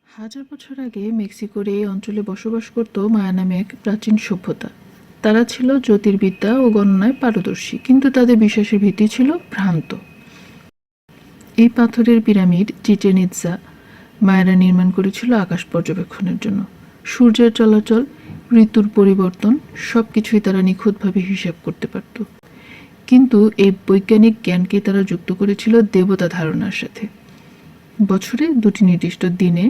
হাজার বছর আগে মেক্সিকোর এই অঞ্চলে বসবাস করত মায়া নামে এক প্রাচীন সভ্যতা। তারা ছিল জ্যোতির্বিদ্যা ও গণনায় পারদর্শী, কিন্তু তাদের বিশ্বাসের ভিত্তি ছিল ভ্রান্ত। এই পাথরের পিরামিড চিচেন ইৎজা মায়ারা নির্মাণ করেছিল আকাশ পর্যবেক্ষণের জন্য। সূর্যের চলাচল, ঋতুর পরিবর্তন সবকিছুই তারা নিখুঁতভাবে হিসাব করতে পারত। কিন্তু এই বৈজ্ঞানিক জ্ঞানকে তারা যুক্ত করেছিল দেবতা ধারণার সাথে। বছরে দুটি নির্দিষ্ট দিনে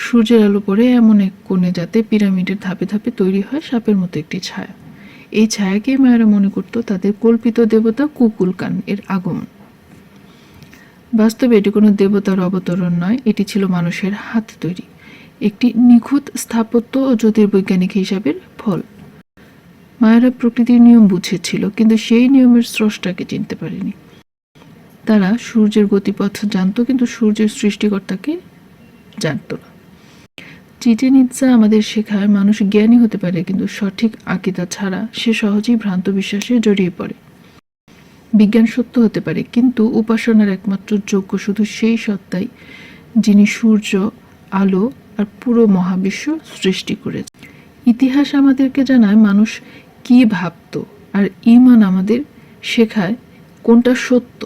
সূর্যের আলো পড়ে এমন এক কোণে, যাতে পিরামিডের ধাপে ধাপে তৈরি হয় সাপের মতো একটি ছায়া। এই ছায়াকেই মায়েরা মনে করত তাদের কল্পিত দেবতা কুকুলকান এর আগমন। বাস্তবে এটি কোনো দেবতার অবতরণ নয়, এটি ছিল মানুষের হাত তৈরি একটি নিখুঁত স্থাপত্য ও জ্যোতির্বৈজ্ঞানিক হিসাবের ফল। মায়েরা প্রকৃতির নিয়ম বুঝেছিল, কিন্তু সেই নিয়মের স্রষ্টাকে চিনতে পারেনি। তারা সূর্যের গতিপথ জানত, কিন্তু সূর্যের সৃষ্টিকর্তাকে জানত না। চিচেন ইৎজা আমাদের শেখায় মানুষ জ্ঞানী হতে পারে, কিন্তু সঠিক আকীদা ছাড়া সে সহজেই ভ্রান্ত বিশ্বাসে জড়িয়ে পড়ে। বিজ্ঞান সত্য হতে পারে, কিন্তু উপাসনার একমাত্র যোগ্য শুধু সেই সত্তাই যিনি সূর্য, আলো আর পুরো মহাবিশ্ব সৃষ্টি করেছে। ইতিহাস আমাদেরকে জানায় মানুষ কি ভাবত, আর ঈমান আমাদের শেখায় কোনটা সত্য।